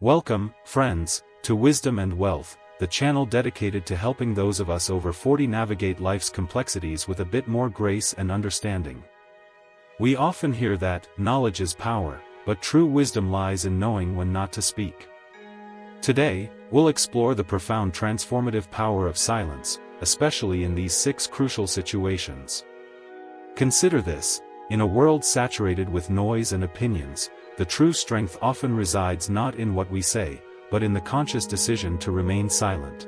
Welcome, friends, to Wisdom and Wealth, the channel dedicated to helping those of us over 40 navigate life's complexities with a bit more grace and understanding. We often hear that, knowledge is power, but true wisdom lies in knowing when not to speak. Today, we'll explore the profound transformative power of silence, especially in these 6 crucial situations. Consider this: in a world saturated with noise and opinions, the true strength often resides not in what we say, but in the conscious decision to remain silent.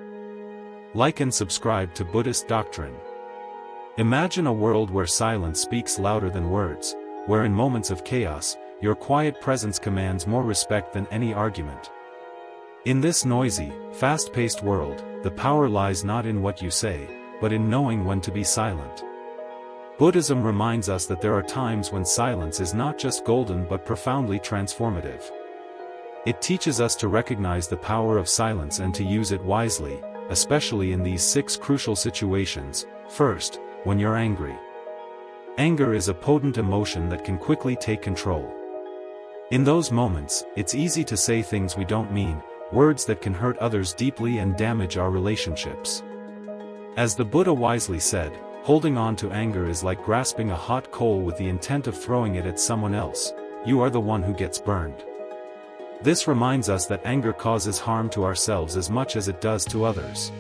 Like and subscribe to Buddhist doctrine. Imagine a world where silence speaks louder than words, where in moments of chaos, your quiet presence commands more respect than any argument. In this noisy, fast-paced world, the power lies not in what you say, but in knowing when to be silent. Buddhism reminds us that there are times when silence is not just golden but profoundly transformative. It teaches us to recognize the power of silence and to use it wisely, especially in these 6 crucial situations. First, when you're angry. Anger is a potent emotion that can quickly take control. In those moments, it's easy to say things we don't mean, words that can hurt others deeply and damage our relationships. As the Buddha wisely said, holding on to anger is like grasping a hot coal with the intent of throwing it at someone else. You are the one who gets burned. This reminds us that anger causes harm to ourselves as much as it does to others.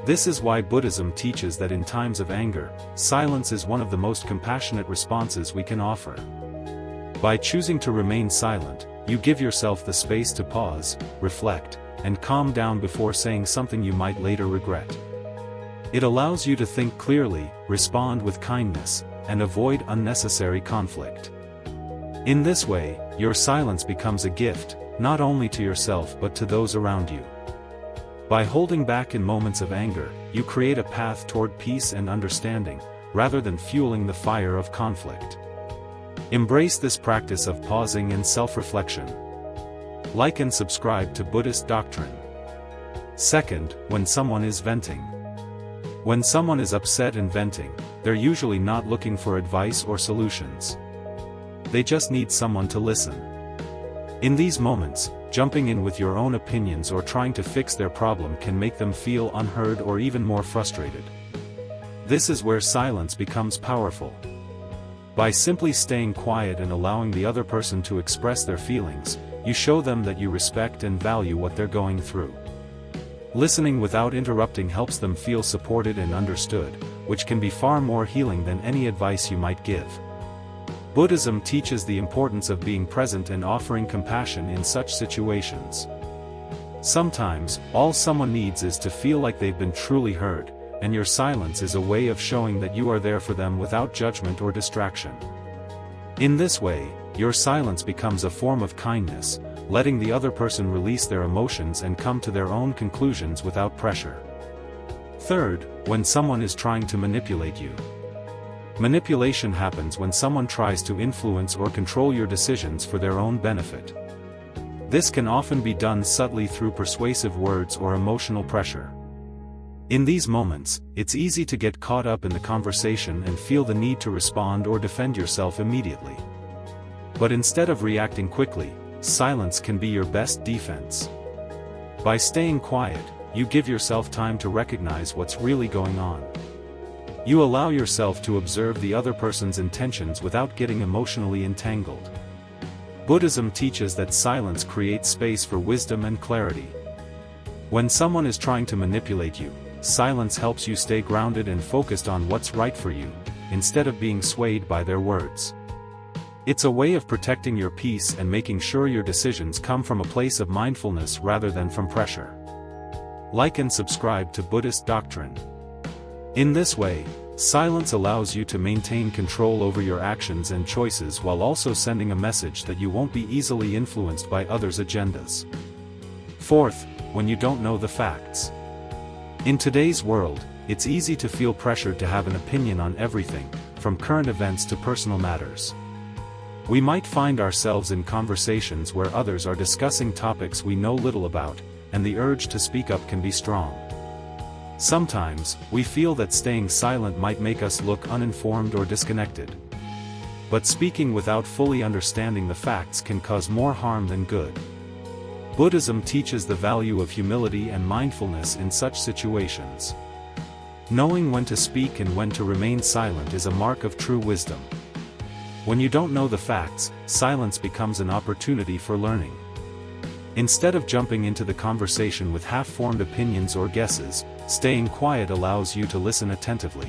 This is why Buddhism teaches that in times of anger, silence is one of the most compassionate responses we can offer. By choosing to remain silent, you give yourself the space to pause, reflect, and calm down before saying something you might later regret. It allows you to think clearly, respond with kindness, and avoid unnecessary conflict. In this way, your silence becomes a gift, not only to yourself but to those around you. By holding back in moments of anger, you create a path toward peace and understanding, rather than fueling the fire of conflict. Embrace this practice of pausing and self-reflection. Like and subscribe to Buddhist doctrine. Second, when someone is venting. When someone is upset and venting, they're usually not looking for advice or solutions. They just need someone to listen. In these moments, jumping in with your own opinions or trying to fix their problem can make them feel unheard or even more frustrated. This is where silence becomes powerful. By simply staying quiet and allowing the other person to express their feelings, you show them that you respect and value what they're going through. Listening without interrupting helps them feel supported and understood, which can be far more healing than any advice you might give. Buddhism teaches the importance of being present and offering compassion in such situations. Sometimes, all someone needs is to feel like they've been truly heard, and your silence is a way of showing that you are there for them without judgment or distraction. In this way, your silence becomes a form of kindness, letting the other person release their emotions and come to their own conclusions without pressure. Third, when someone is trying to manipulate you. Manipulation happens when someone tries to influence or control your decisions for their own benefit. This can often be done subtly through persuasive words or emotional pressure. In these moments, it's easy to get caught up in the conversation and feel the need to respond or defend yourself immediately. But instead of reacting quickly, silence can be your best defense. By staying quiet, you give yourself time to recognize what's really going on. You allow yourself to observe the other person's intentions without getting emotionally entangled. Buddhism teaches that silence creates space for wisdom and clarity. When someone is trying to manipulate you, silence helps you stay grounded and focused on what's right for you, instead of being swayed by their words. It's a way of protecting your peace and making sure your decisions come from a place of mindfulness rather than from pressure. Like and subscribe to Buddhist doctrine. In this way, silence allows you to maintain control over your actions and choices while also sending a message that you won't be easily influenced by others' agendas. Fourth, when you don't know the facts. In today's world, it's easy to feel pressured to have an opinion on everything, from current events to personal matters. We might find ourselves in conversations where others are discussing topics we know little about, and the urge to speak up can be strong. Sometimes, we feel that staying silent might make us look uninformed or disconnected. But speaking without fully understanding the facts can cause more harm than good. Buddhism teaches the value of humility and mindfulness in such situations. Knowing when to speak and when to remain silent is a mark of true wisdom. When you don't know the facts, silence becomes an opportunity for learning. Instead of jumping into the conversation with half-formed opinions or guesses, staying quiet allows you to listen attentively.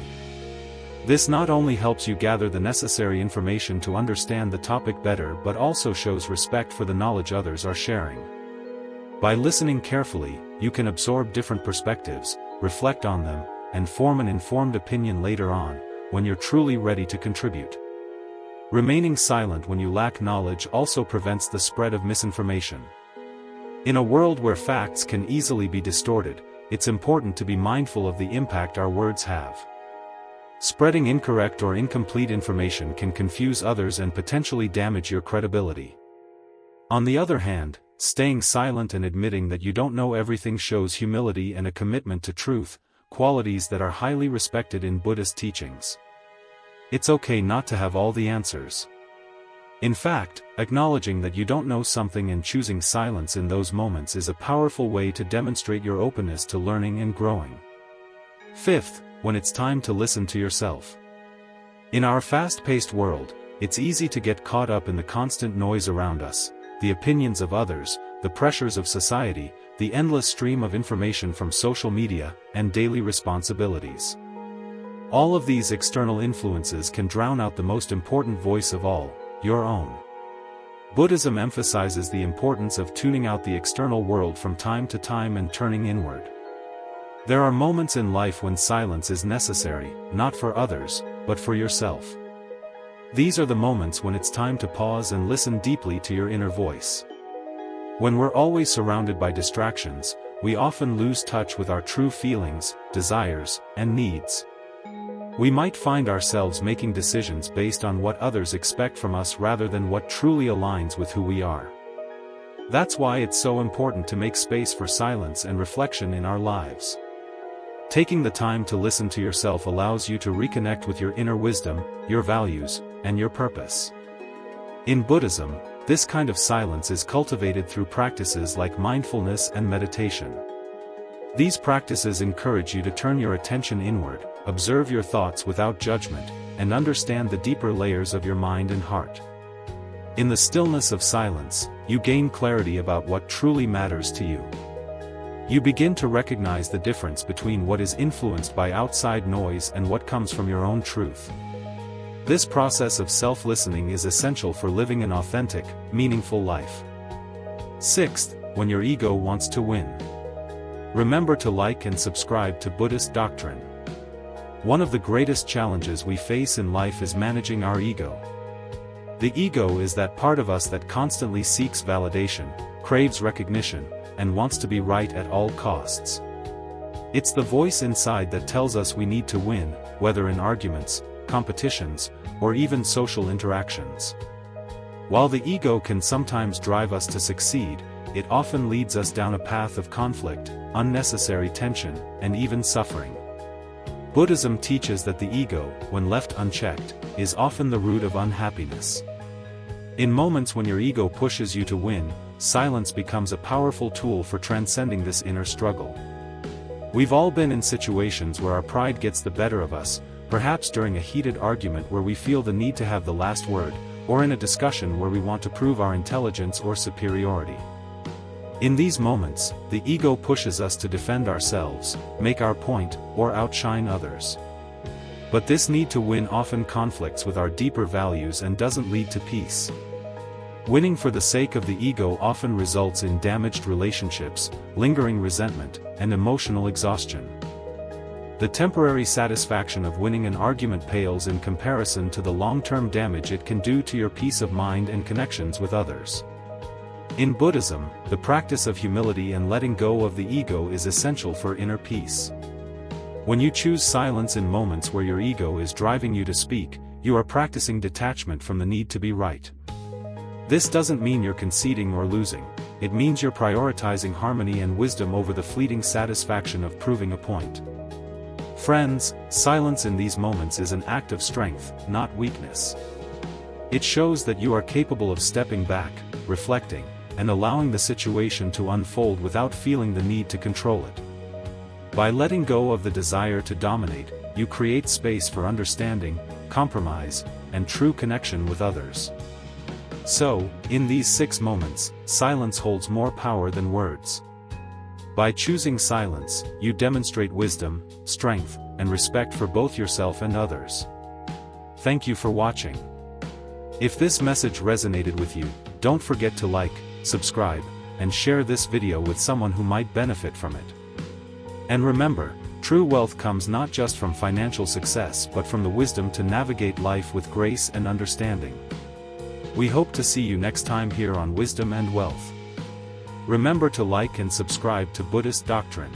This not only helps you gather the necessary information to understand the topic better but also shows respect for the knowledge others are sharing. By listening carefully, you can absorb different perspectives, reflect on them, and form an informed opinion later on, when you're truly ready to contribute. Remaining silent when you lack knowledge also prevents the spread of misinformation. In a world where facts can easily be distorted, it's important to be mindful of the impact our words have. Spreading incorrect or incomplete information can confuse others and potentially damage your credibility. On the other hand, staying silent and admitting that you don't know everything shows humility and a commitment to truth, qualities that are highly respected in Buddhist teachings. It's okay not to have all the answers. In fact, acknowledging that you don't know something and choosing silence in those moments is a powerful way to demonstrate your openness to learning and growing. Fifth, when it's time to listen to yourself. In our fast-paced world, it's easy to get caught up in the constant noise around us, the opinions of others, the pressures of society, the endless stream of information from social media, and daily responsibilities. All of these external influences can drown out the most important voice of all, your own. Buddhism emphasizes the importance of tuning out the external world from time to time and turning inward. There are moments in life when silence is necessary, not for others, but for yourself. These are the moments when it's time to pause and listen deeply to your inner voice. When we're always surrounded by distractions, we often lose touch with our true feelings, desires, and needs. We might find ourselves making decisions based on what others expect from us rather than what truly aligns with who we are. That's why it's so important to make space for silence and reflection in our lives. Taking the time to listen to yourself allows you to reconnect with your inner wisdom, your values, and your purpose. In Buddhism, this kind of silence is cultivated through practices like mindfulness and meditation. These practices encourage you to turn your attention inward, observe your thoughts without judgment, and understand the deeper layers of your mind and heart. In the stillness of silence, you gain clarity about what truly matters to you. You begin to recognize the difference between what is influenced by outside noise and what comes from your own truth. This process of self-listening is essential for living an authentic, meaningful life. Sixth, when your ego wants to win. Remember to like and subscribe to Buddhist doctrine. One of the greatest challenges we face in life is managing our ego. The ego is that part of us that constantly seeks validation, craves recognition, and wants to be right at all costs. It's the voice inside that tells us we need to win, whether in arguments, competitions, or even social interactions. While the ego can sometimes drive us to succeed, it often leads us down a path of conflict, unnecessary tension, and even suffering. Buddhism teaches that the ego, when left unchecked, is often the root of unhappiness. In moments when your ego pushes you to win, silence becomes a powerful tool for transcending this inner struggle. We've all been in situations where our pride gets the better of us, perhaps during a heated argument where we feel the need to have the last word, or in a discussion where we want to prove our intelligence or superiority. In these moments, the ego pushes us to defend ourselves, make our point, or outshine others. But this need to win often conflicts with our deeper values and doesn't lead to peace. Winning for the sake of the ego often results in damaged relationships, lingering resentment, and emotional exhaustion. The temporary satisfaction of winning an argument pales in comparison to the long-term damage it can do to your peace of mind and connections with others. In Buddhism, the practice of humility and letting go of the ego is essential for inner peace. When you choose silence in moments where your ego is driving you to speak, you are practicing detachment from the need to be right. This doesn't mean you're conceding or losing, it means you're prioritizing harmony and wisdom over the fleeting satisfaction of proving a point. Friends, silence in these moments is an act of strength, not weakness. It shows that you are capable of stepping back, reflecting, and allowing the situation to unfold without feeling the need to control it. By letting go of the desire to dominate, you create space for understanding, compromise, and true connection with others. So, in these 6 moments, silence holds more power than words. By choosing silence, you demonstrate wisdom, strength, and respect for both yourself and others. Thank you for watching. If this message resonated with you, don't forget to like, subscribe, and share this video with someone who might benefit from it. And remember, true wealth comes not just from financial success but from the wisdom to navigate life with grace and understanding. We hope to see you next time here on Wisdom and Wealth. Remember to like and subscribe to Buddhist Doctrine.